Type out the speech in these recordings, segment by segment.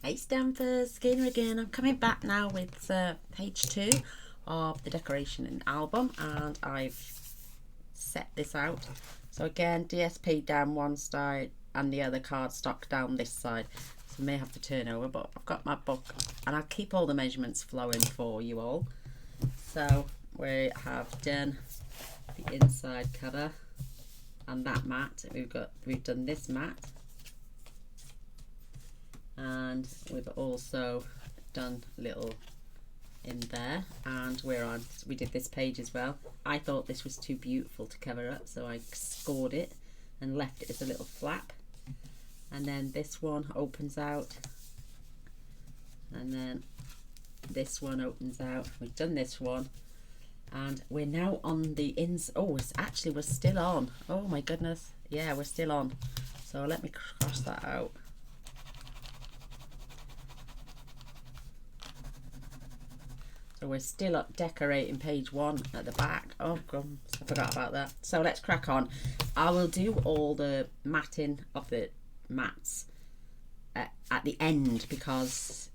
Hey Stampers, Gaynor again. I'm coming back now with page 2 of the decoration and album, and I've set this out. So again, DSP down one side and the other cardstock down this side. So I may have to turn over, but I've got my book and I'll keep all the measurements flowing for you all. So we have done the inside cover and that mat. We've done this mat. And we've also done a little in there, and we did this page as well. I thought this was too beautiful to cover up, so I scored it and left it as a little flap. And then this one opens out, and then this one opens out. We've done this one, and we're now on the ins. Oh, we're still on. Oh my goodness, yeah, we're still on. So let me cross that out. So we're still up decorating page 1 at the back. Oh, crumbs, I forgot about that. So let's crack on. I will do all the matting of the mats at the end, because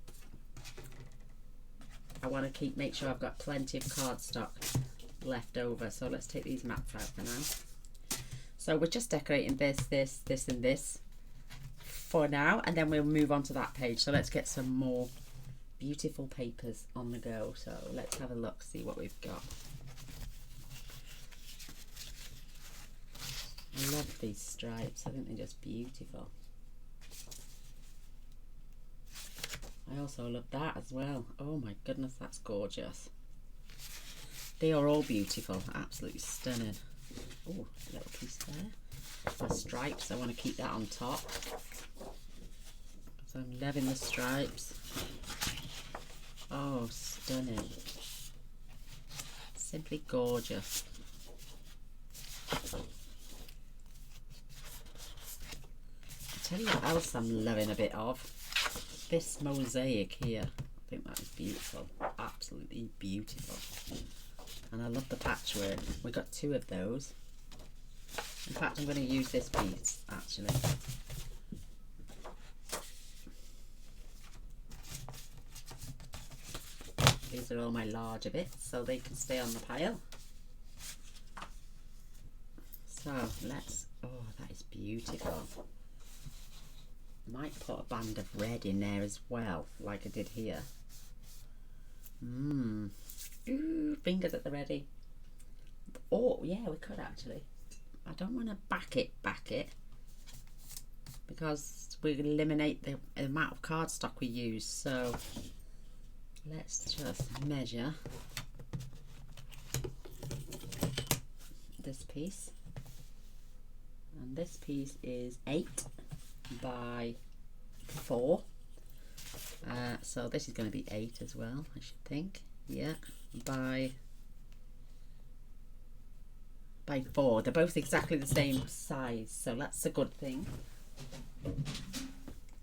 I want to make sure I've got plenty of cardstock left over. So let's take these mats out for now. So we're just decorating this, and this for now, and then we'll move on to that page. So let's get some more beautiful papers on the go. So let's have a look, see what we've got. I love these stripes. I think they're just beautiful. I also love that as well. Oh my goodness, that's gorgeous. They are all beautiful, absolutely stunning. Oh, a little piece there. The stripes, I want to keep that on top. So I'm loving the stripes. Oh, stunning. Simply gorgeous. I'll tell you what else I'm loving a bit of. This mosaic here. I think that is beautiful. Absolutely beautiful. And I love the patchwork. We got 2 of those. In fact, I'm going to use this piece actually. These are all my larger bits, so they can stay on the pile. So let's, oh, that is beautiful. Might put a band of red in there as well, like I did here. Ooh, fingers at the ready. Oh yeah, we could actually. I don't want to back it, because we eliminate the amount of cardstock we use. So let's just measure this piece, and this piece is 8 by 4, so this is going to be 8 as well, I should think. Yeah, by 4. They're both exactly the same size, so that's a good thing.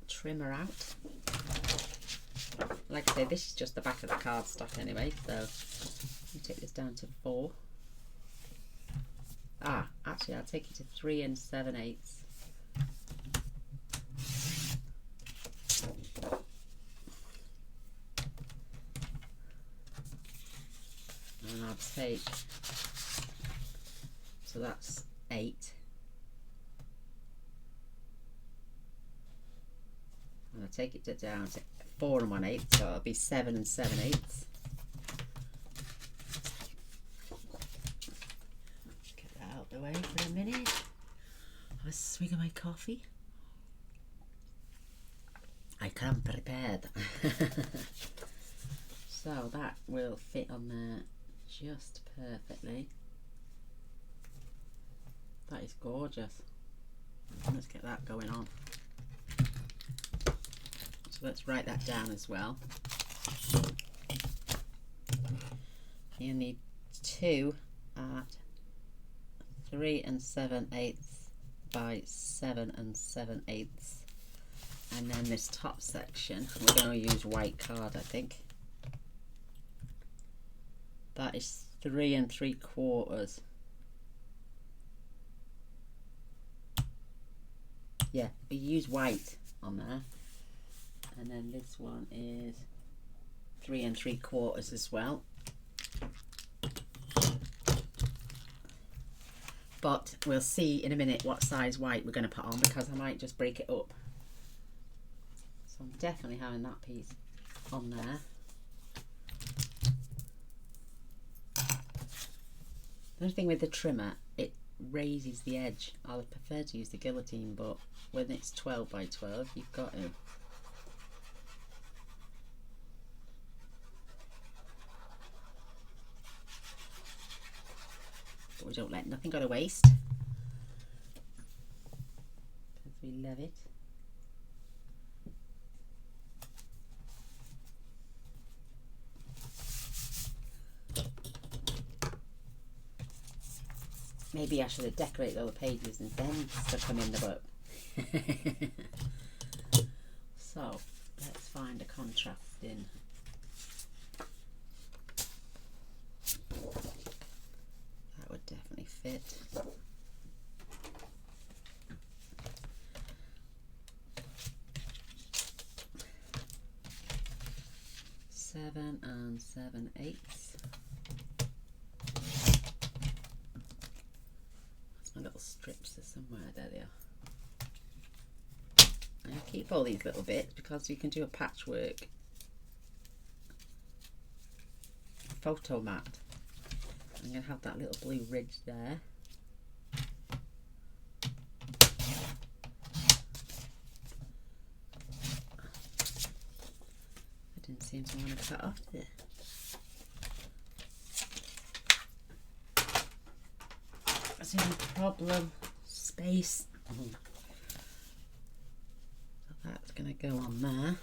Trim her out. Like I say, this is just the back of the cardstock anyway, so you take this down to 4. Actually I'll take it to 3 7/8. And I'll take, so that's 8. And I'll take it down to 4 1/8, so it'll be 7 7/8. Get that out of the way for a minute. Have a swig of my coffee. I come prepared. So that will fit on there just perfectly. That is gorgeous. Let's get that going on. So let's write that down as well. You need 2 at 3 7/8 by 7 7/8. And then this top section, we're going to use white card, I think. That is 3 3/4. Yeah, we use white on there. And then this one is 3 3/4 as well. But we'll see in a minute what size white we're going to put on, because I might just break it up. So I'm definitely having that piece on there. The only thing with the trimmer, it raises the edge. I would prefer to use the guillotine, but when it's 12 by 12, you've got to. But we don't let nothing go to waste, because we love it. Maybe I should have decorated all the pages and then stuck them in the book. So let's find a contrasting. That would definitely fit. Seven and 7/8. That's my little strips are somewhere. There they are. And I keep all these little bits because you can do a patchwork photo mat. I'm going to have that little blue ridge there. I didn't seem to want to cut off there. That's the only problem. Space. So that's going to go on there.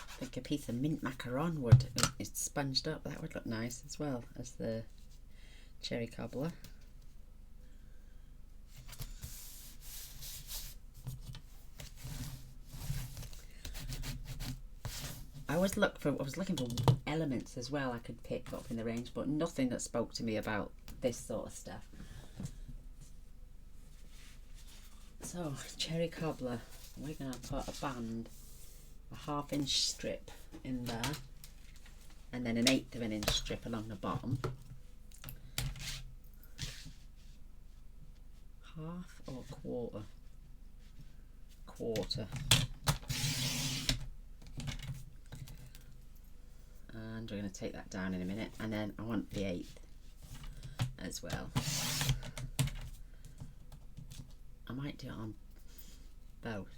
I think a piece of mint macaron would, if it's sponged up, that would look nice as well as the cherry cobbler. I was looking for elements as well I could pick up in the range, but nothing that spoke to me about this sort of stuff. So cherry cobbler, we're going to put a band, a 1/2 inch strip in there, and then an 1/8 of an inch strip along the bottom. 1/2 or 1/4? 1/4. And we're going to take that down in a minute, and then I want the 1/8 as well. I might do it on both,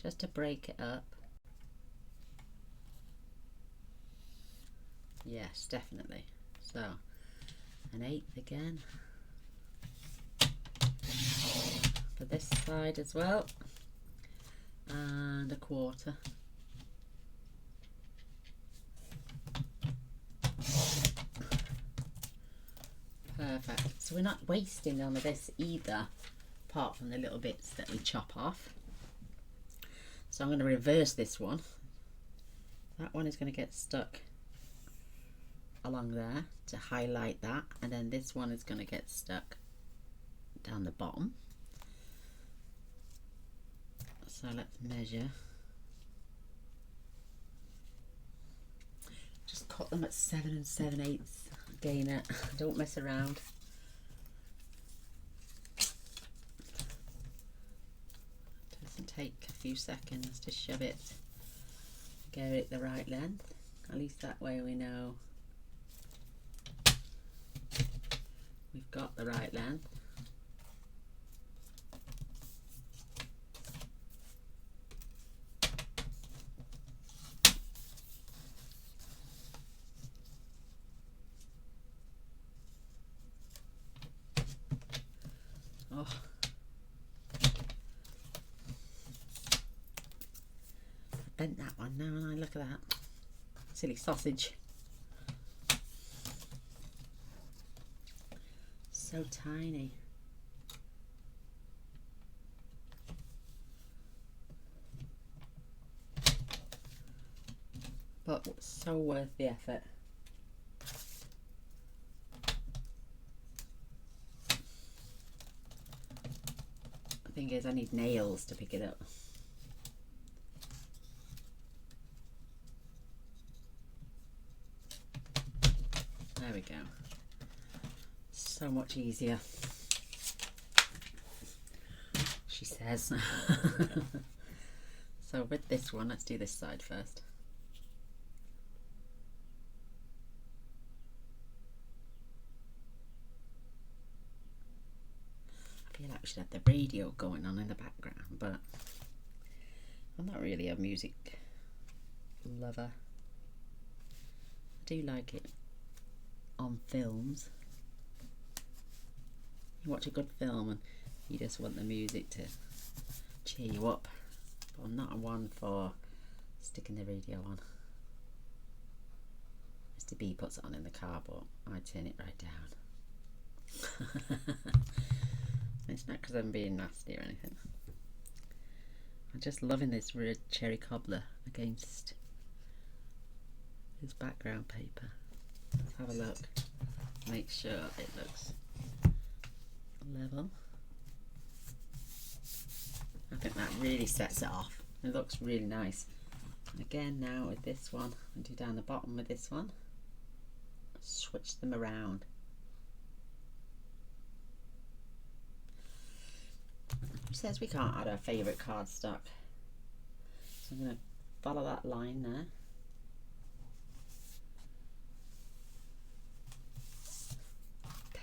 just to break it up. Yes, definitely. So an 1/8 again for this side as well, and a 1/4. Perfect. So we're not wasting none of this either, apart from the little bits that we chop off. So I'm going to reverse this one. That one is going to get stuck along there to highlight that, and then this one is going to get stuck down the bottom. So let's measure. Just cut them at 7 7/8. Gaynor, don't mess around. Doesn't take a few seconds to shove it, get it the right length. At least that way we know we've got the right length. Oh. I bent that one now, and I look at that. Silly sausage. So tiny. but so worth the effort. The thing is, I need nails to pick it up. There we go. So much easier, she says. So with this one, let's do this side first. I feel like we should have the radio going on in the background, but I'm not really a music lover. I do like it on films. You watch a good film and you just want the music to cheer you up. But I'm not one for sticking the radio on. Mr. B puts it on in the car, but I turn it right down. It's not because I'm being nasty or anything. I'm just loving this red cherry cobbler against this background paper. Let's have a look. Make sure it looks level. I think that really sets it off. It looks really nice. And again, now with this one, I do down the bottom with this one. Switch them around. It says we can't add our favourite cardstock. So I'm going to follow that line there.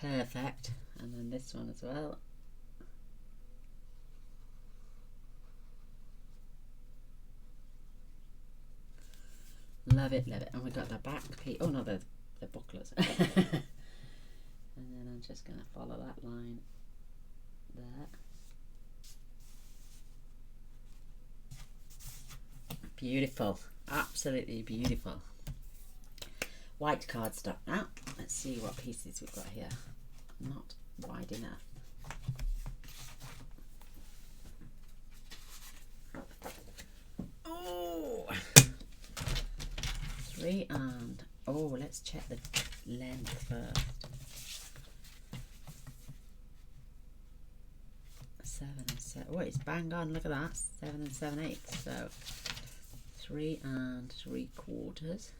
Perfect. And then this one as well. Love it, love it. And we got the back piece. Oh no, the booklets. And then I'm just going to follow that line there. Beautiful, absolutely beautiful. White cardstock now. Let's see what pieces we've got here. Not wide enough. Oh, 3 and oh, let's check the length first. 7 and 7. Oh, it's bang on. Look at that. 7 and 7/8. So 3 3/4.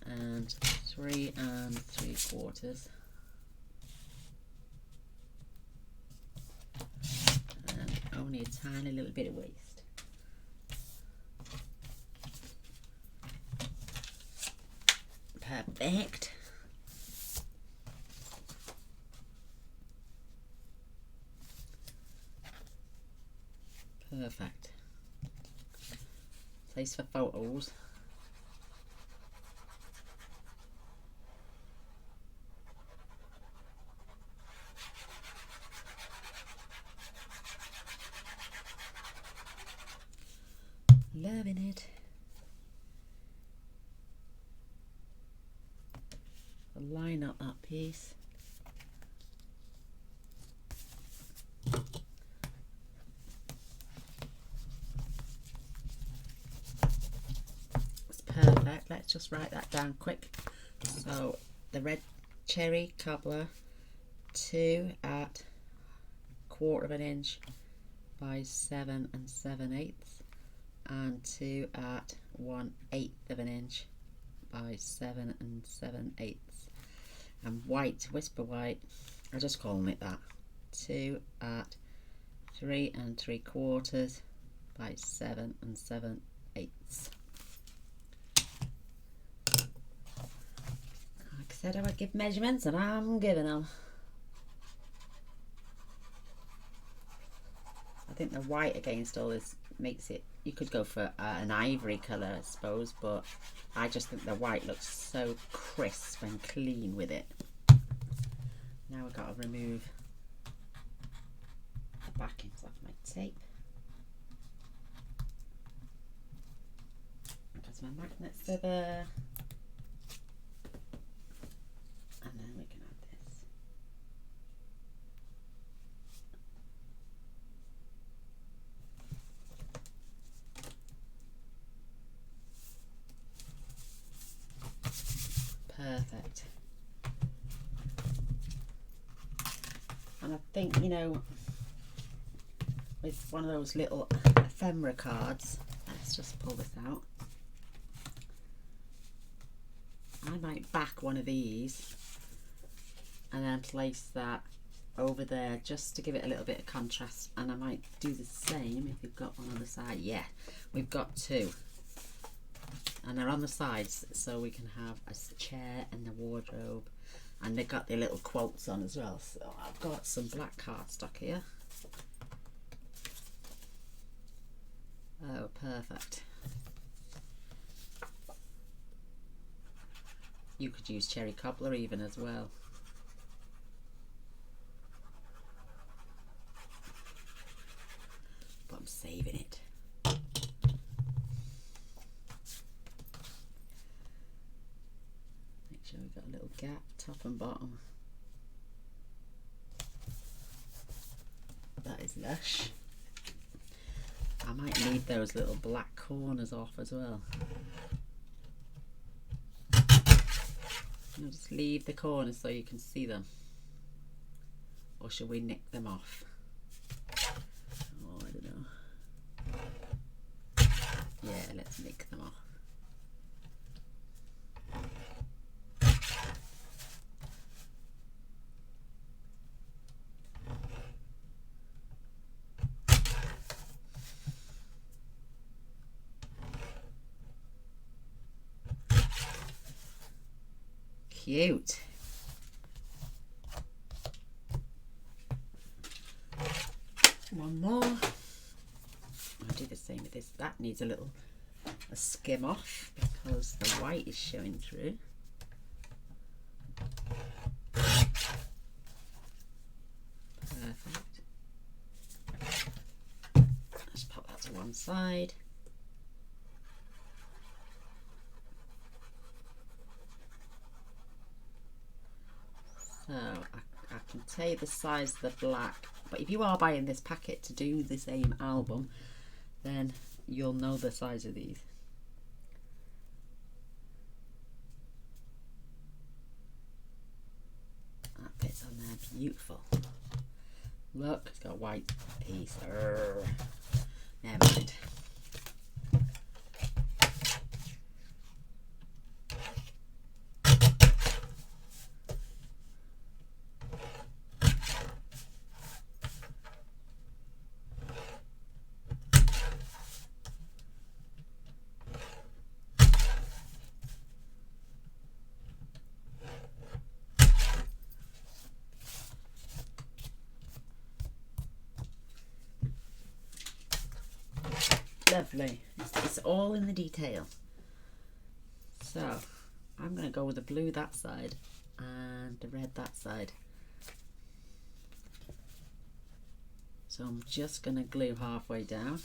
And 3 3/4. And only a tiny little bit of waste. Perfect. Perfect. Place for photos. Loving it. I'll line up that piece. Perfect. Let's just write that down quick. So the red cherry cobbler, 2 at 1/4 inch by 7 and 7/8, and 2 at 1/8 inch by 7 and 7/8, and white, whisper white, I'm just calling it that, 2 at 3 3/4 by 7 and 7/8. Said I would give measurements, and I'm giving them. I think the white against all this makes it, you could go for an ivory colour, I suppose, but I just think the white looks so crisp and clean with it. Now we've got to remove the backings off my tape, because my magnets are there. And then we can add this. And I think, you know, with one of those little ephemera cards, let's just pull this out. I might back one of these and then place that over there just to give it a little bit of contrast, and I might do the same if you've got one on the side. Yeah, we've got two, and they're on the sides so we can have a chair and the wardrobe, and they've got their little quotes on as well. So I've got some black cardstock here. Oh, perfect. You could use cherry cobbler even as well. But I'm saving it. Make sure we've got a little gap, top and bottom. That is lush. I might need those little black corners off as well. I'll just leave the corners so you can see them. Or should we nick them off? Oh, I don't know. Yeah, let's nick them off. Cute. One more. I'll do the same with this. That needs a skim off because the white is showing through. Perfect. Let's pop that to one side. So I can tell you the size of the black, but if you are buying this packet to do the same album, then you'll know the size of these. That fits on there, beautiful. Look, it's got a white piece. Never mind. Lovely. It's all in the detail. So I'm going to go with the blue that side and the red that side. So I'm just going to glue halfway down.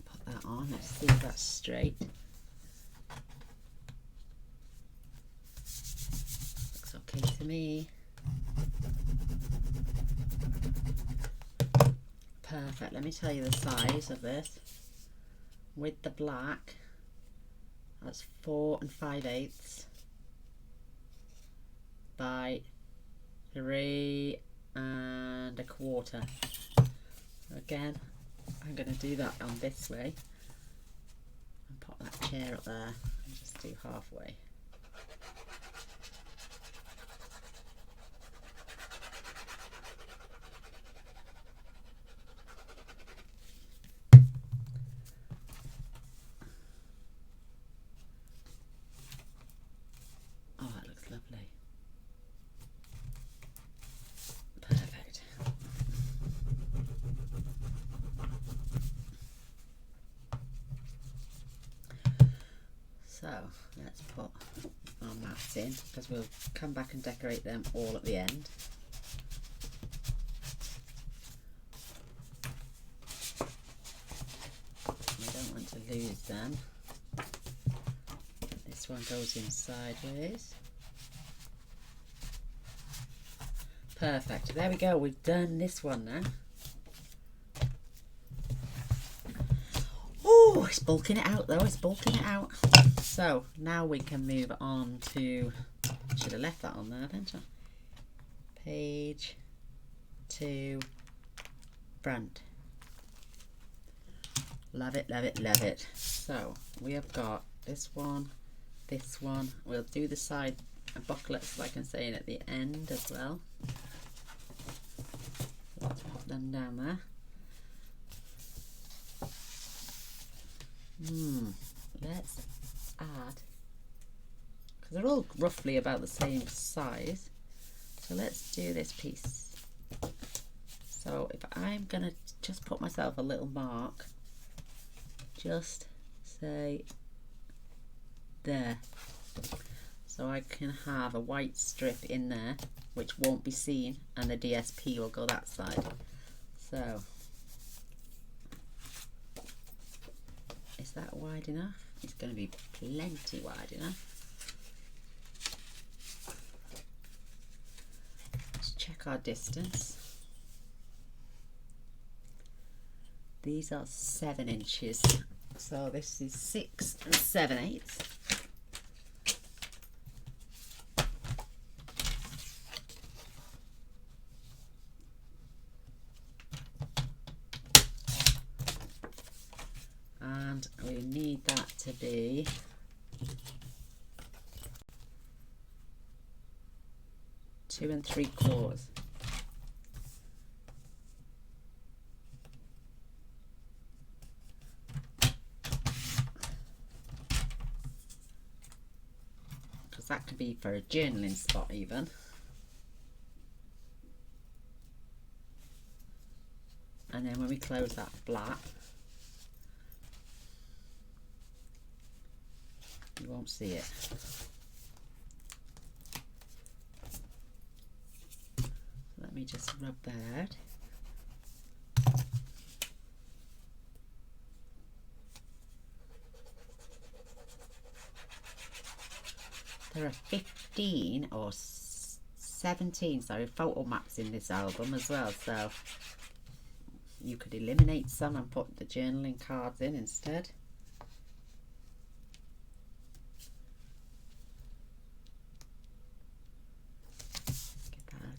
Put that on. Let's see if that's straight. To me. Perfect. Let me tell you the size of this. With the black, that's 4 5/8 by 3 1/4. Again, I'm going to do that on this way and pop that chair up there and just do halfway. So let's put our mats in because we'll come back and decorate them all at the end. We don't want to lose them. This one goes in sideways. Perfect. There we go. We've done this one now. it's bulking it out though, it's bulking it out. So now we can move on to, should have left that on there, didn't I? Page 2, front. Love it, love it, love it. So we have got this one, this one. We'll do the side booklets like I'm saying at the end as well. Let's pop them down there. Let's add, because they're all roughly about the same size, so let's do this piece. So if I'm gonna just put myself a little mark, just say there, so I can have a white strip in there which won't be seen, and the DSP will go that side. So is that wide enough? It's going to be plenty wide enough. Let's check our distance. These are 7 inches, so this is 6 7/8. And we need that to be 2 3/4. Because that could be for a journaling spot even. And then when we close that flap, you won't see it. Let me just rub that out. There are 15 or 17, sorry, photo maps in this album as well, so you could eliminate some and put the journaling cards in instead.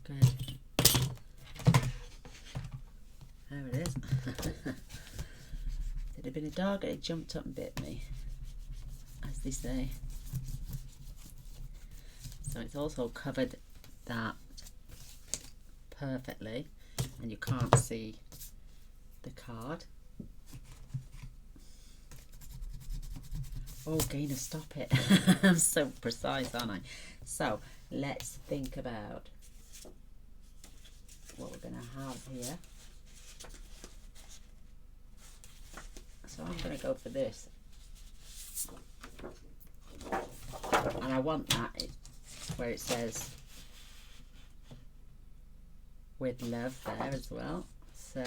Good. There it is. If it had been a dog, it jumped up and bit me, as they say. So it's also covered that perfectly, and you can't see the card. Oh, Gaynor, stop it. I'm so precise, aren't I? So let's think about what we're going to have here. So I'm going to go for this, and I want that where it says with love there as well. So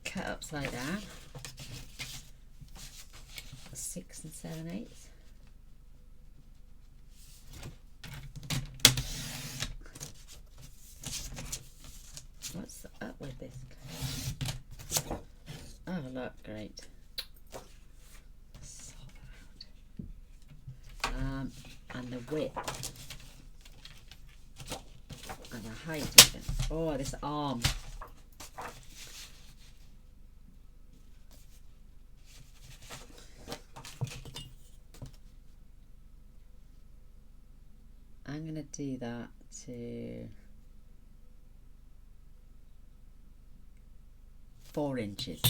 cut upside down, 6 7/8. What's up with this? Oh look, great. And the width and the height even. Oh, this arm. I'm going to do that to 4 inches.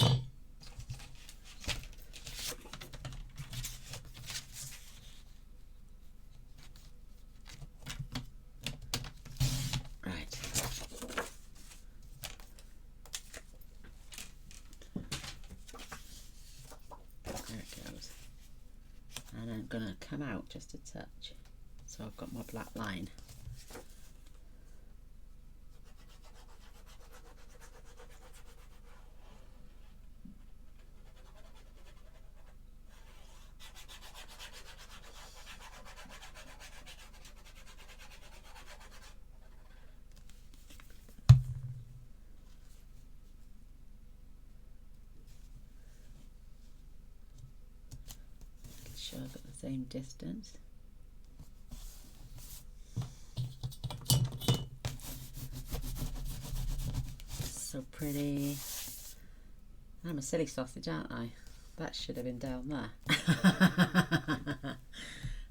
Right. There it goes. And I'm going to come out just a touch. So I've got my black line. both at the same distance. So pretty. I'm a silly sausage, aren't I? That should have been down there.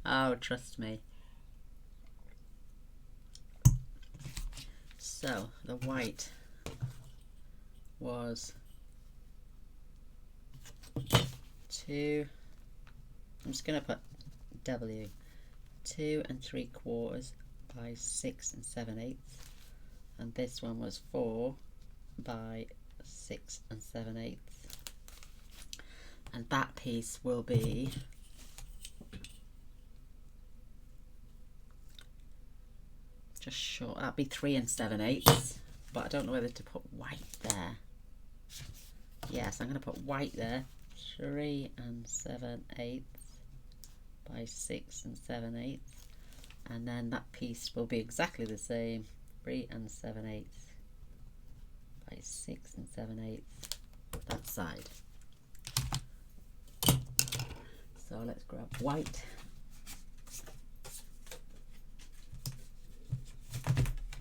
Oh, trust me. So the white was 2, I'm just going to put W, 2 3/4 by 6 7/8, and this one was 4 by 6 7/8, and that piece will be just short, that'll be 3 7/8, but I don't know whether to put white there. Yes, I'm going to put white there, 3 7/8 by 6 7/8, and then that piece will be exactly the same, 3 7/8 by 6 7/8 that side. So let's grab white.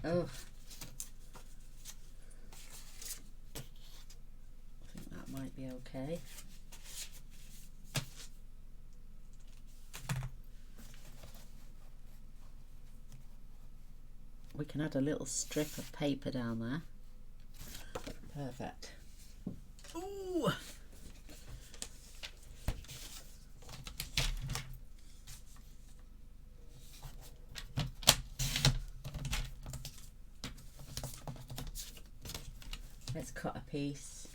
Oh, I think that might be okay. We can add a little strip of paper down there. Perfect. Ooh! Let's cut a piece.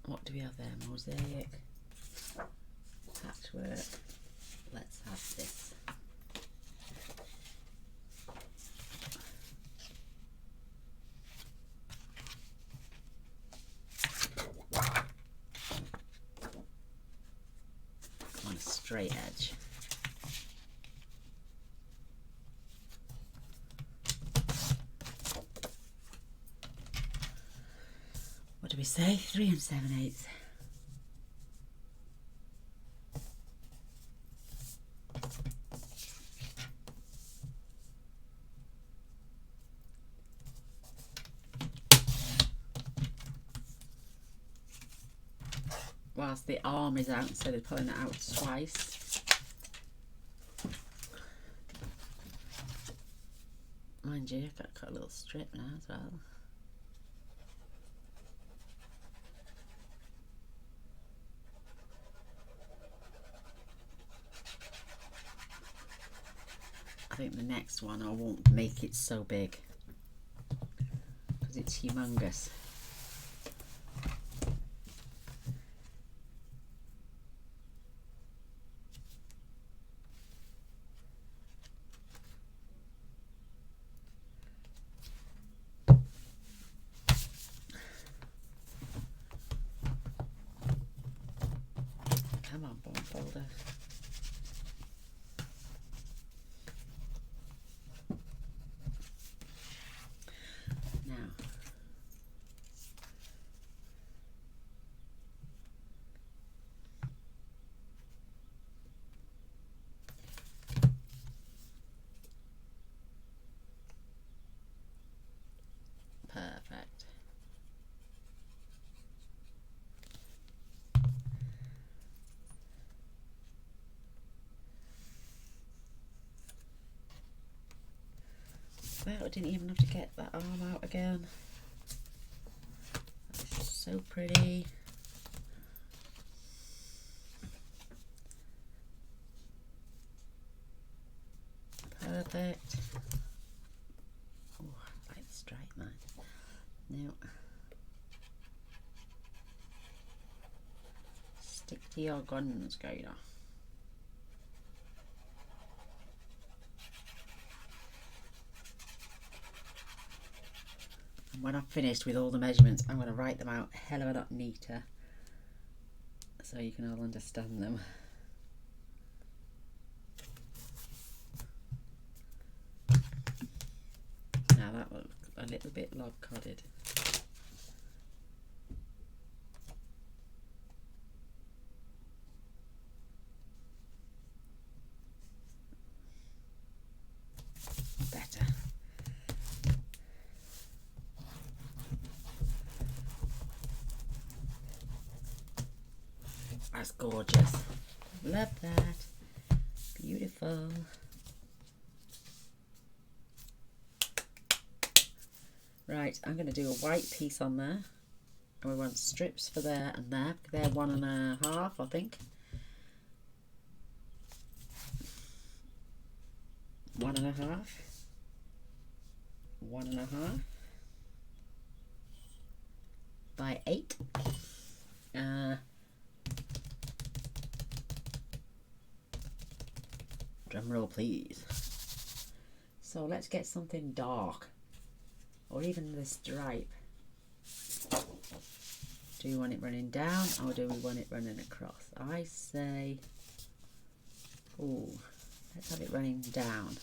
What do we have there? Mosaic, patchwork. Let's have this. On a straight edge. What do we say? 3 7/8. Whilst the arm is out, instead of pulling it out twice. Mind you, I've got to cut a little strip now as well. I think the next one I won't make it so big because it's humongous. Come on, bone folder. Now, perfect. Well, I didn't even have to get that arm out again. That's so pretty. Perfect. Oh, I like the stripe, man. Now, stick to your guns, Gaynor. And when I've finished with all the measurements, I'm going to write them out a hell of a lot neater so you can all understand them. Now that looks a little bit log-codded. That's gorgeous. Love that. Beautiful. Right, I'm going to do a white piece on there. And we want strips for there and there. They're 1.5, I think. 1.5. 1.5 by 8. Drum roll, please. So let's get something dark, or even the stripe. Do you want it running down, or do we want it running across? I say, oh, let's have it running down.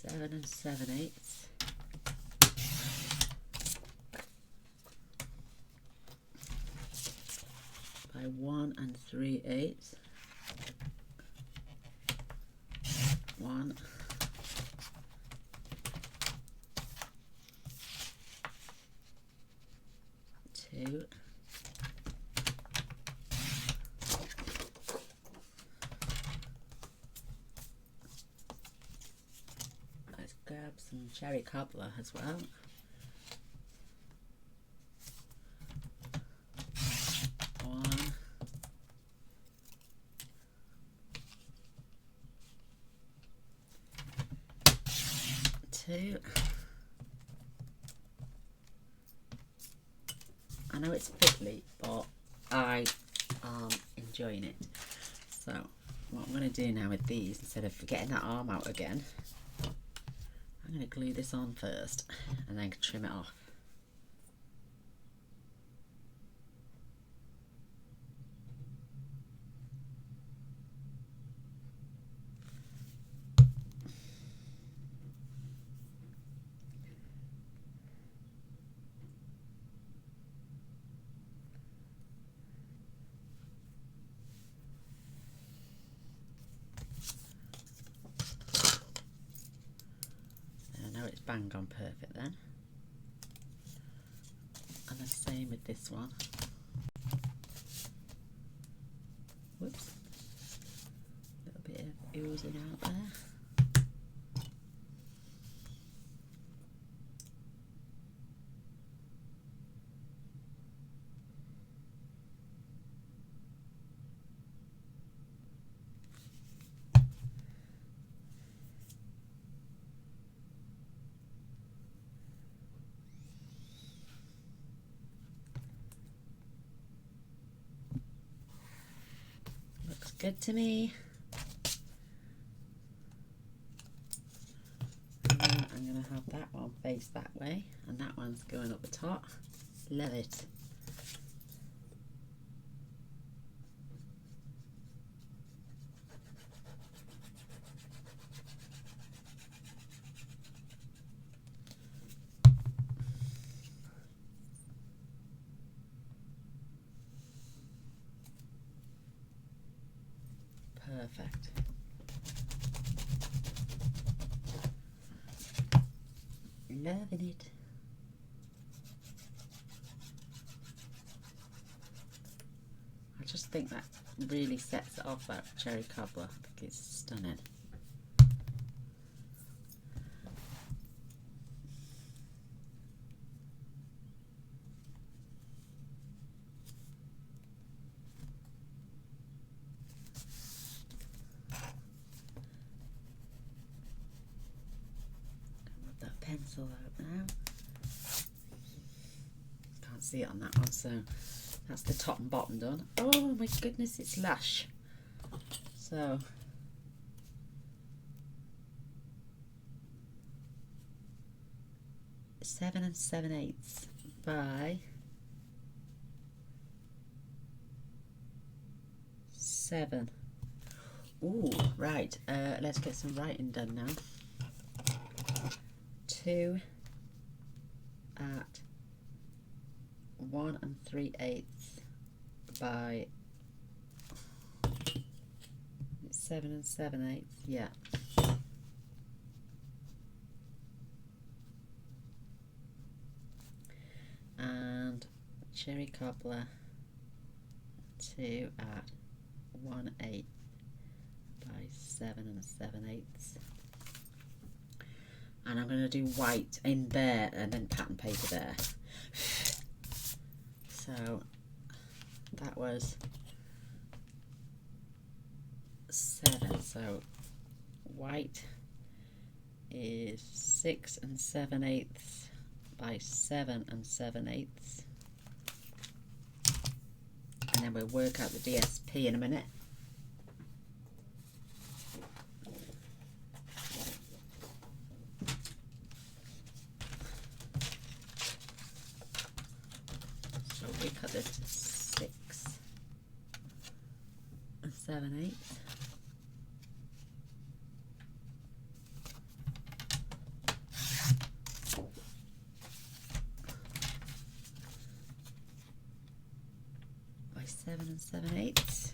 Seven 7/8 by 1 3/8. 1, 2, let's grab some cherry cobbler as well. 1, 2. I know it's fiddly, but I am enjoying it. So what I'm going to do now with these, instead of getting that arm out again, I'm going to glue this on first and then trim it off. It's bang on perfect then. And the same with this one. Whoops. A little bit of oozing out there. Good to me. And then I'm going to have that one face that way, and that one's going up the top. Love it. Perfect. Loving it. I just think that really sets it off, that cherry cobbler. I think it's stunning. Pencil out now. Can't see it on that one, so that's the top and bottom done. Oh my goodness, it's lush. So seven 7/8 by 7. Ooh, right. Let's get some writing done now. 2 at 1 3/8 by 7 7/8, yeah. And cherry cobbler 2 at 1/8 by 7 7/8. And I'm going to do white in there and then pattern paper there. So that was 7. So white is 6 7/8 by 7 7/8. And then we'll work out the DSP in a minute. So we cut this to 6 7/8. By 7 7/8.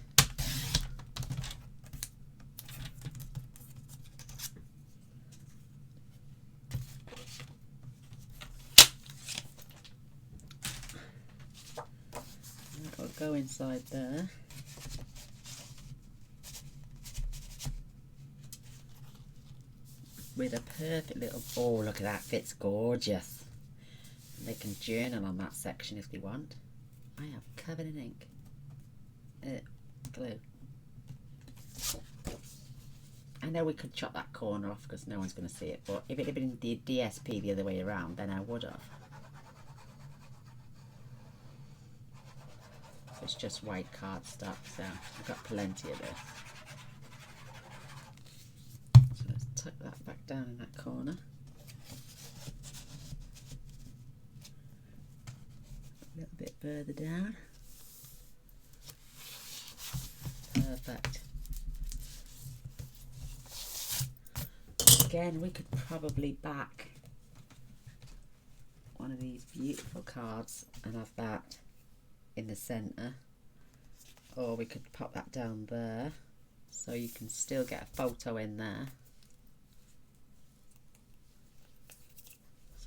That will go inside there. With a perfect little, oh look at that, fits gorgeous. And they can journal on that section if they want. I have covered in ink. Glue. I know we could chop that corner off because no one's going to see it, but if it had been the DSP the other way around, then I would have. It's just white cardstock, so I've got plenty of this. So let's tuck that back down in that corner. A little bit further down. Perfect. Again, we could probably back one of these beautiful cards and have that in the centre, or we could pop that down there so you can still get a photo in there.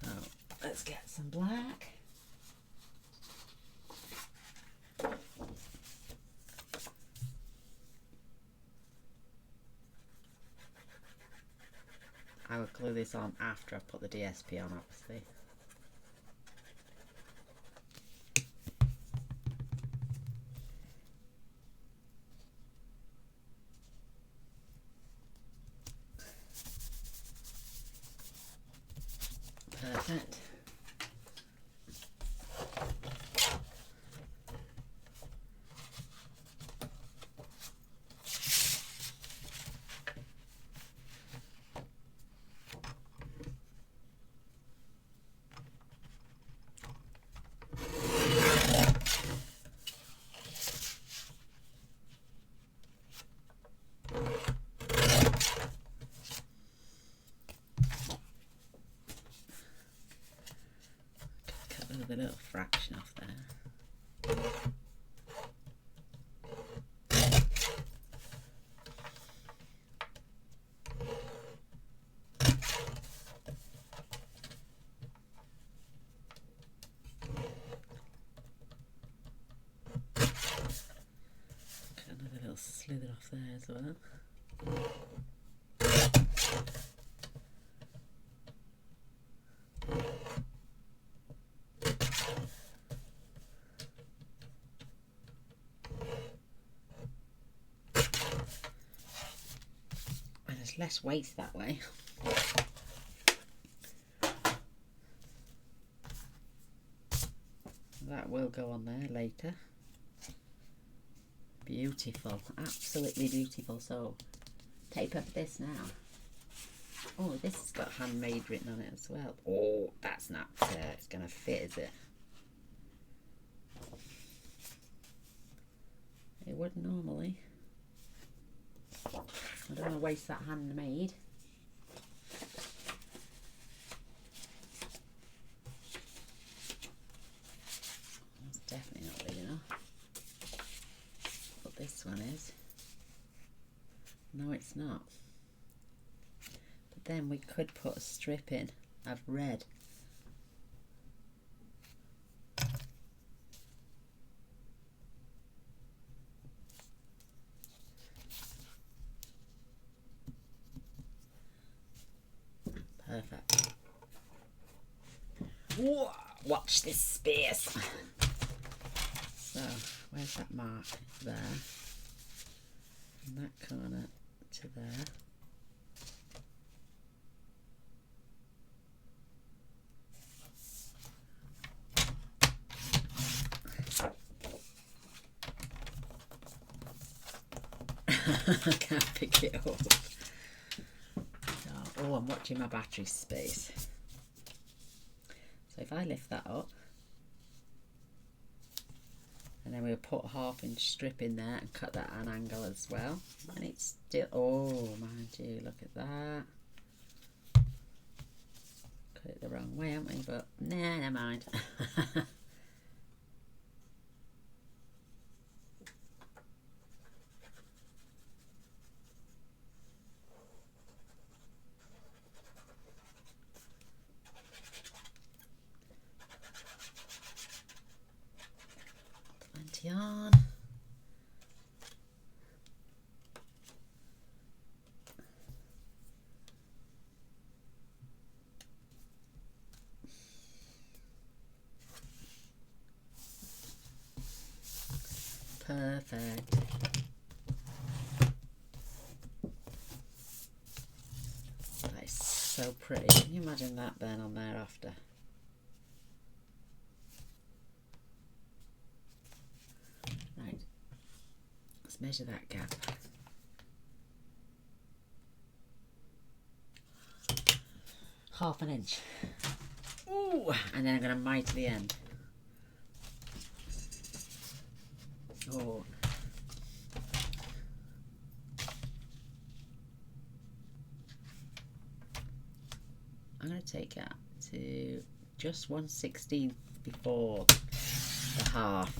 So let's get some black. I will glue this on after I put the DSP on, obviously. Perfect. A little fraction off there. Got another little slither off there as well. Less waste that way. That will go on there later. Beautiful, absolutely beautiful. So tape up this now. Oh, this has got handmade written on it as well. Oh, that's not it's gonna fit, is it? It would normally. I don't want to waste that handmade. It's definitely not big enough. But this one is. No, it's not. But then we could put a strip in of red. Perfect. Whoa, watch this space. So, where's that mark? There. From that corner to there. I can't pick it up. Oh, I'm watching my battery space. So if I lift that up, and then we'll put a 1/2 inch strip in there and cut that at an angle as well. And it's still, oh mind you, look at that. Cut it the wrong way, haven't we? But nah, never mind. Plenty on. Perfect. That is so pretty. Can you imagine that then on there after? Right. Let's measure that gap. Half an inch. Ooh, and then I'm going to mite the end. Oh. I'm going to take it to just 1/16 before the half.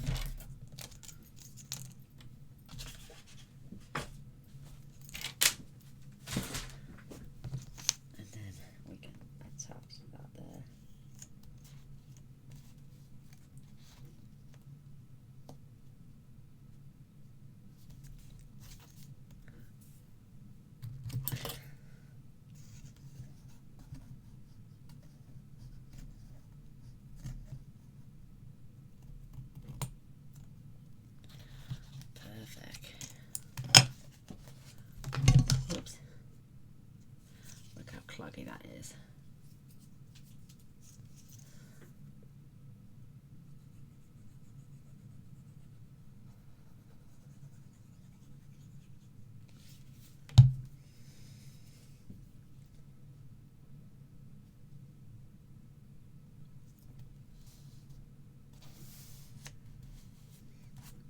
And then we can attach that there. Oops. Look how cloggy that is.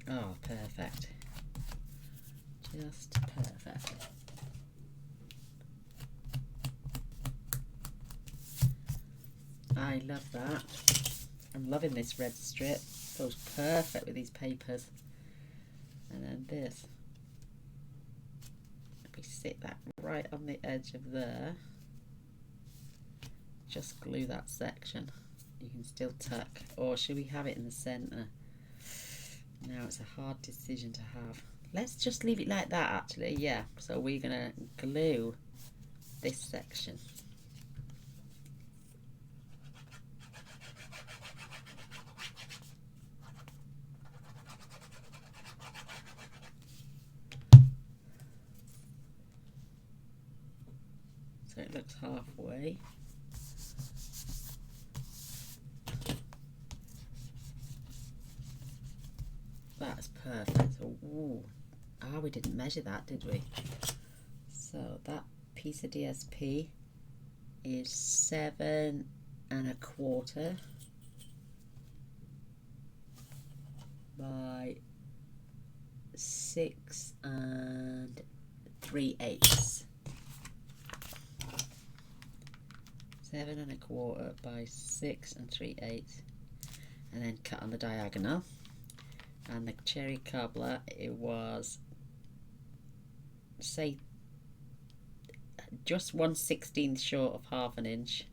Oh, perfect. Just perfect. I love that. I'm loving this red strip. Goes perfect with these papers. And then this. If we sit that right on the edge of there, just glue that section. You can still tuck. Or should we have it in the centre? Now it's a hard decision to have. Let's just leave it like that actually, yeah. So we're going to glue this section. So it looks halfway. That's perfect. Ooh. Ah, we didn't measure that, did we? So that piece of DSP is 7 1/4 by 6 3/8. 7 1/4 by 6 3/8, and then cut on the diagonal. And the cherry cobbler, it was, say just 1/16 short of 1/2 inch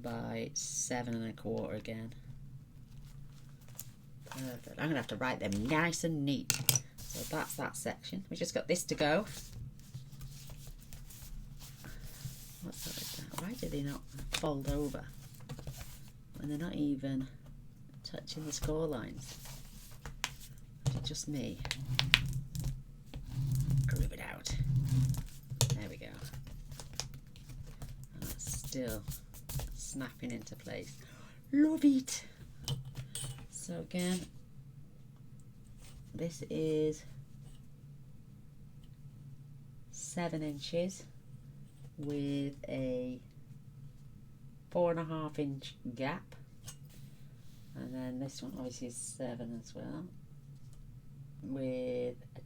by 7 1/4 again. Perfect. I'm gonna have to write them nice and neat. So that's that section. We just got this to go. What's that with that? Why do they not fold over when they're not even touching the score lines? Is it just me? Rip it out. There we go. And that's still snapping into place. Love it. So again, this is 7 inches with a 4 1/2 inch gap, and then this one obviously is 7 as well, with a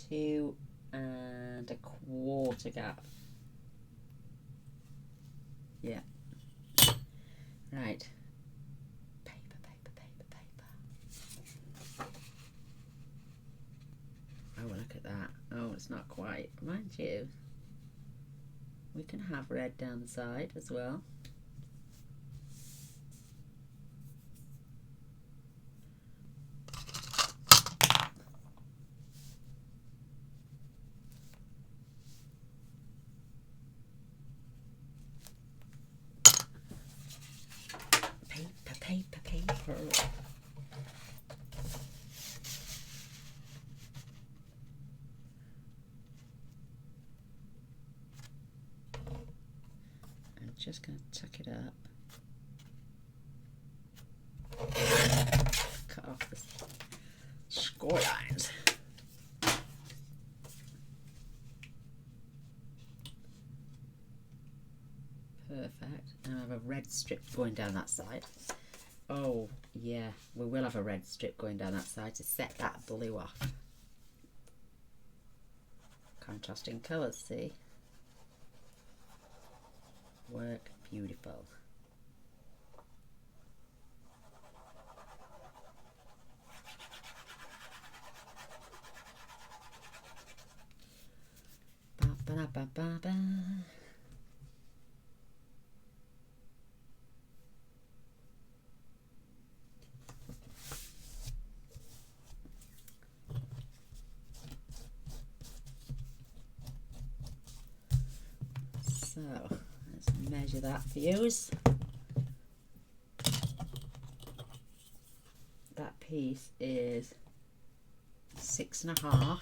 2 1/4 gap. Yeah. Right. Paper, paper, paper, paper. Oh, look at that. Oh, it's not quite. Mind you, we can have red down the side as well. Paper, paper, paper. I'm just going to tuck it up. Cut off the score lines. Perfect. Now I have a red strip going down that side. Oh yeah, we will have a red strip going down that side to set that blue off. Contrasting colours, see? Work beautiful. Ba, ba, ba, ba, ba. So let's measure that for you. That piece is 6 1/2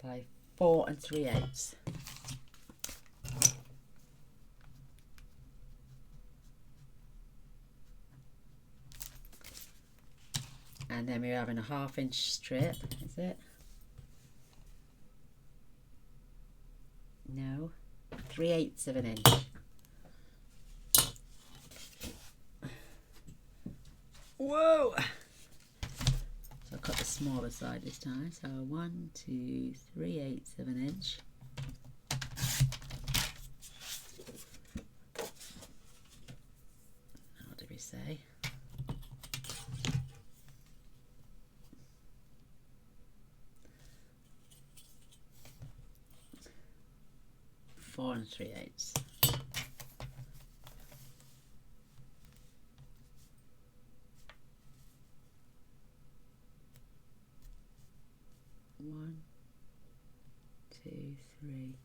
by 4 3/8. And then we're having a 1/2 inch strip, is it? No, 3/8 of an inch. Whoa! So I'll cut the smaller side this time. So 1, 2, 3/8 of an inch. What did we say? Four 3/8. One, two, three.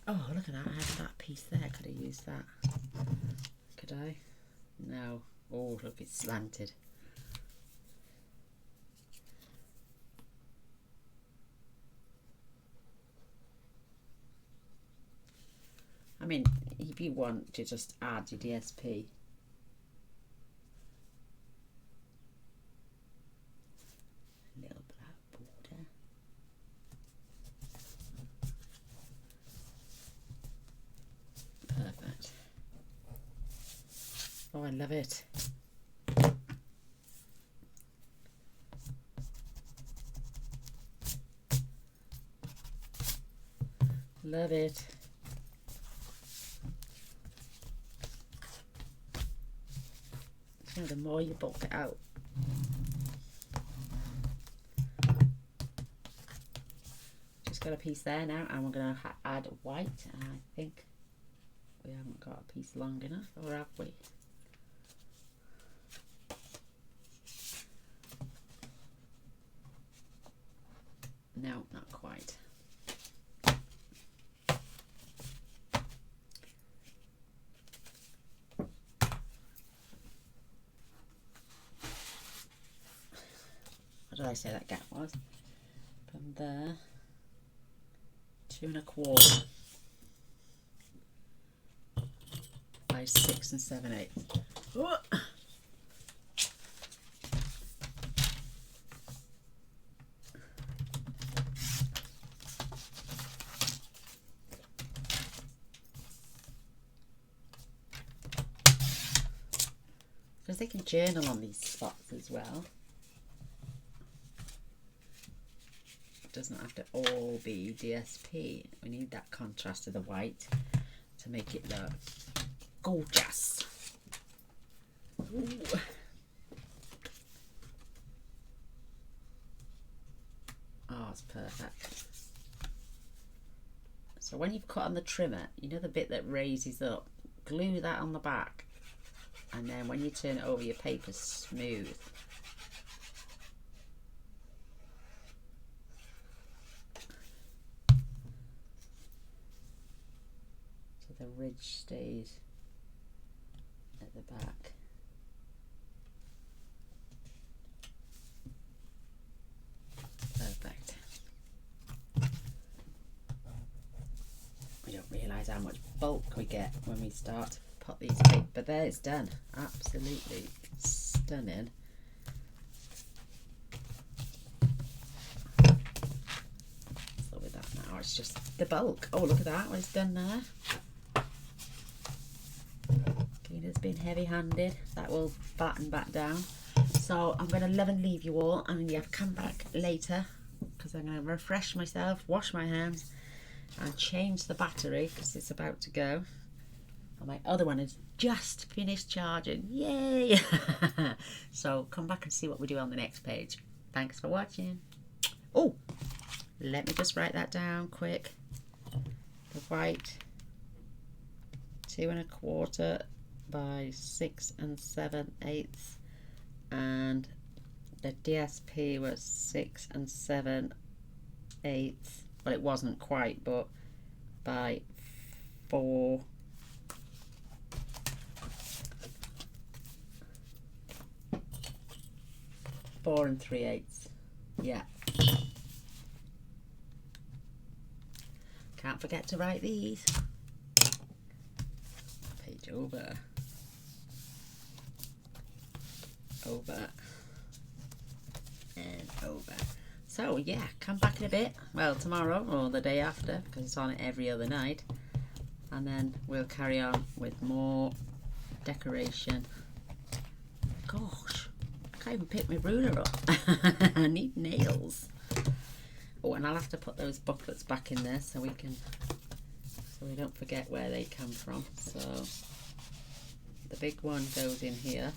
Oh, look at that. I had that piece there. Could I use that? Could I? No. Oh, look, it's slanted. I mean, if you want to just add your DSP, a little black border. Perfect. Oh, I love it. Love it. You know, the more you bulk it out. Just got a piece there now, and we're going to add white. And I think we haven't got a piece long enough, or have we? No, not quite. What did I say that gap was? From there, 2 1/4 by 6 7/8. Oh. Because they can journal on these spots as well. It doesn't have to all be DSP. We need that contrast of the white to make it look gorgeous. Ooh. Oh, it's perfect. So when you've cut on the trimmer, you know the bit that raises up, glue that on the back. And then when you turn it over, your paper's smooth. So the ridge stays at the back. Perfect. We don't realise how much bulk we get when we start to put these papers. But there, it's done. Absolutely stunning. So with that now, it's just the bulk. Oh, look at that, what it's done there. Gina's been heavy-handed. That will batten back down. So I'm going to love and leave you all, and yeah, come back later because I'm going to refresh myself, wash my hands, and change the battery because it's about to go. And my other one has just finished charging. Yay! So come back and see what we do on the next page. Thanks for watching. Oh, let me just write that down quick. The white 2 1/4 by 6 7/8, and the DSP was 6 7/8. Well, it wasn't quite, but by 4 3/8. Yeah. Can't forget to write these. Page over. Over. And over. So yeah, come back in a bit. Well, tomorrow or the day after, because it's on every other night. And then we'll carry on with more decoration. Gosh. I can't even pick my ruler up. I need nails. Oh, and I'll have to put those booklets back in there so we don't forget where they come from. So the big one goes in here,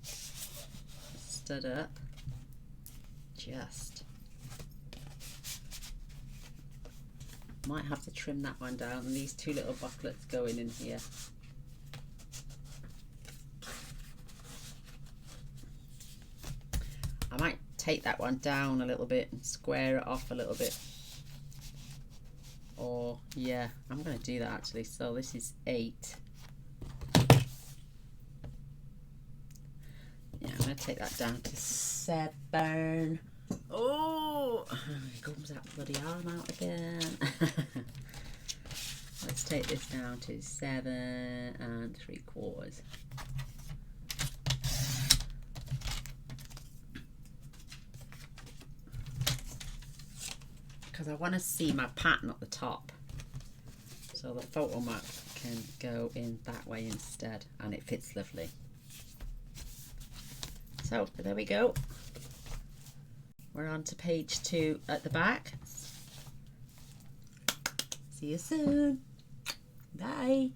stood up, just might have to trim that one down, and these 2 little booklets going in here. I might take that one down a little bit and square it off a little bit. Or, yeah, I'm going to do that actually. So this is 8. Yeah, I'm going to take that down to 7. Oh, here comes that bloody arm out again. Let's take this down to 7 3/4. Because I want to see my pattern at the top, so the photo map can go in that way instead, and it fits lovely. So there we go. We're on to page 2 at the back. See you soon. Bye.